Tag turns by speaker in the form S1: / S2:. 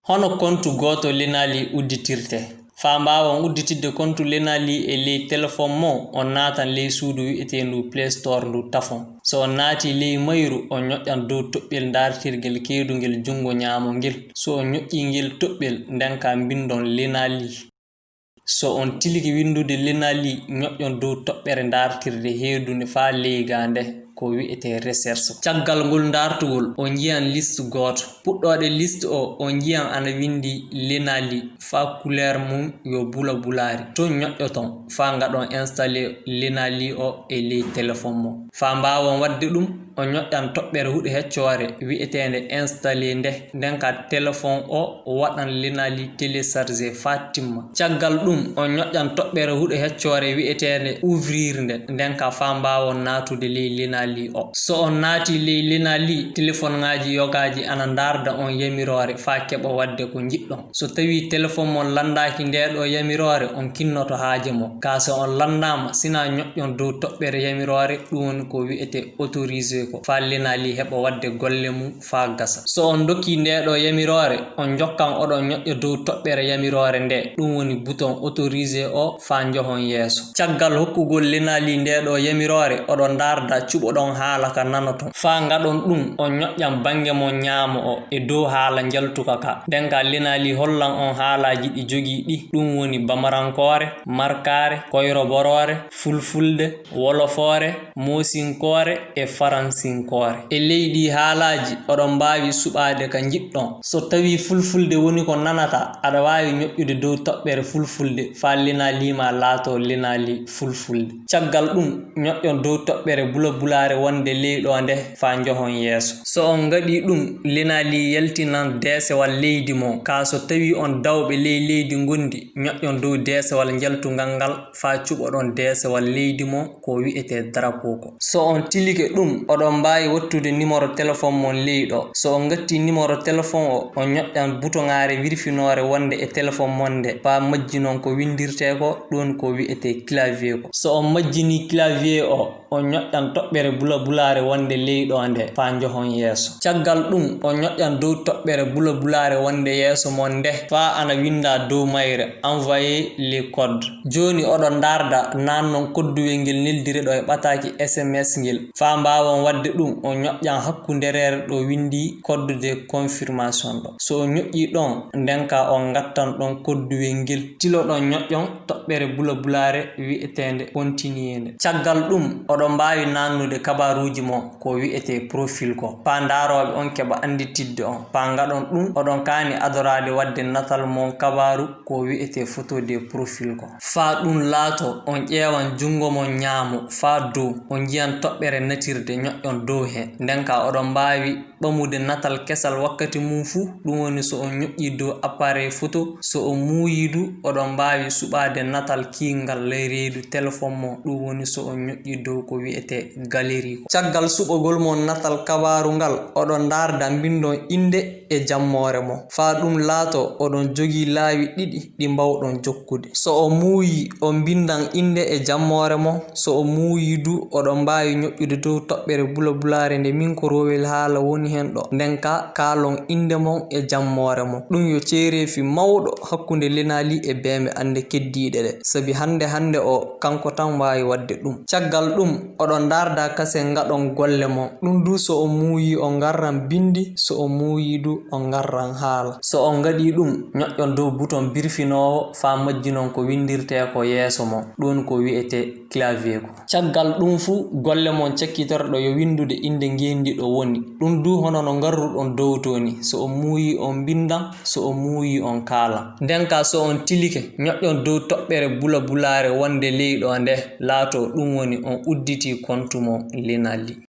S1: Hono kontu goto lenali udditirte. Fa mbawon udditidde kontu lenali e ley téléphone mo on natan ley suudu wi'etendu Play Store ndu tafon. So on naati ley mayru on ñoƴƴan dow toɓɓel dartirgel kedungel jungo ñaamo ngel. So on ñoƴƴi ngel toɓɓel nden ka bindon lenali. So on tiliki windude lenali ñoƴƴon dow toɓɓere dartirde hedunde fa ley gande ko wi'ete recherche. Caggal ngol dartugol on jiyan liste goto. Puɗɗode liste o on jiyan ana windi lenali fa couleur mum yo bula bulari. To ñoƴƴoton fa ngaɗon installer lenali o e ley téléphone mo. Fa mbawon wadde ɗum on ñoƴƴan toɓɓere huɗo heccore wi'etende installer nde nden ka téléphone o waɗan lenali télécharger fa timma. Caggal ɗum on ñoƴƴan toɓɓere huɗo heccore wi'etende ouvrir nde nden ka fa mbawon natude ley lenali o. So on naati ley lenali téléphone ngaji yogaji ana darda on yamirore fa keɓa wadde ko jiɗɗon. So tawi téléphone mon landaki ndeɗo yamirore on kinnoto haaje mo. Ka so on landama sina ñoƴƴon dow toɓɓere yamirore ɗum woni ko wi'ete autorisé ko fa lenali heɓa wadde golle mum fa gasa. So on dokki ndeɗo yamirore on jokkan oɗon ñoƴƴo dow toɓɓere yamirore nde ɗum woni bouton autorisé o fa johon yeeso. Caggal hokkugol lenali ndeɗo yamirore oɗon darda cuɓoɗon haala ka nanoton fa ngaɗon ɗum on ñoƴƴan bange mon ñaamo o e dow haala jaltuka ka nden ka lenali hollan on haalaji ɗi jogii ɗi ɗum woni bambarankore, markare, koyroborore, fulfulde, wolofore, mosinkore e faransinkore. E leydi haalaji oɗon mbawi suɓade ka jiɗɗon. So tawi fulfulde woni ko nanata aɗa wawi ñoƴƴude dow toɓɓere fulfulde fa lenali ma laato lenali fulfulde. Caggal ɗum ñoƴƴon dow toɓɓere bula bulare wonde leyɗo nde fa johon yeeso. So on gaɗi ɗum lenali yaltinan desewal leydi mo. Ka so tawi on dawɓe ley leydi gondi ñoƴƴon dow desewal jaltungal ngal fa cuɓoɗon desewal leydi mo ko wi'ete drapeau ko. So on tilike ɗum oɗon mbawi wattude numéro téléphone mon leyɗo. So on gatti numéro téléphone o on ñoƴƴan boutonare wirfinore wonde e téléphone mon nde fa majji non ko windirte ko ɗon ko wi'ete clavier ko. So on majjini clavier o on ñoƴƴan toɓɓere bula bulare wonde leyɗo nde fa johon yeeso. Caggal ɗum on ñoƴƴan dow toɓɓere bula bulare wonde yeeso mon nde fa ana winda dow mayre envoyez les codes. Joni oɗon darda nannon kodduwel ngel neldire ɗo e ɓataki SMS ngel fa mbawon wadde ɗum on ñoƴƴan hakkunderere ɗo windi code de confirmation ɗo. So on ñoƴƴi ɗon nden ka on gattan ɗon kodduwel ngel tiloɗon ñoƴƴon toɓɓere bula bulare wi'etende continuer nde. Caggal ɗum oɗon mbawi nannude kabaruji mo ko wi'ete profil ko fa daroɓe on keɓa anditidde on fa ngaɗon ɗum oɗon kani adorade wadde natal mon kabaru ko wi'ete photo de profil ko fa ɗum laato on ƴeewan jungo mon ñaamo fa dow on jiyan toɓɓere natirde ñoƴƴon dow he nden ka oɗon mbawi ɓamude natal kesal wakkati mum fuu ɗum woni so on ñoƴƴi dow appareil photo so on muuyidu oɗon mbawi suɓade natal kingal ley reedu téléphone mon ɗum woni so on ñoƴƴi dow ko wi'ete galerie ko. Caggal suɓogol mon natal kabaru ngal oɗon darda bindon inde e jammore mo fa ɗum laato oɗon jogi laawi ɗiɗi ɗi mbawɗon jokkude. So on muuyi on bindan inde e jammore mo. So on muuyidu oɗon mbawi ñoƴƴude dow toɓɓere bula bulare nde min ko rowel haala woni hen ɗo nden ka kalon inde mon e jammore mo. Ɗum yo ceerefi mawɗo hakkunde lenali e beme ande keddiɗe ɗe sabi hande o kanko tan wawi wadde ɗum. Caggal ɗum oɗon darda kase ngaɗon golle mon ɗum du so on muuyi on garran bindi so on muuyidu on garran haala. So on gaɗi ɗum ñoƴƴon dow bouton birfinowo fa majji non ko windirte ko yeeso mon ɗum ko wi'ete clavier ko. Caggal ɗum fu golle mon cakkitorɗo yo windude inde ngendi ɗo woni ɗum du hono no garruɗon dow toni so on muuyi on bindan so on muuyi on kaala nden ka so on tilike ñoƴƴon dow toɓɓere bula bulare wonde leyɗo nde laato ɗum woni on udditi compte mon lenali.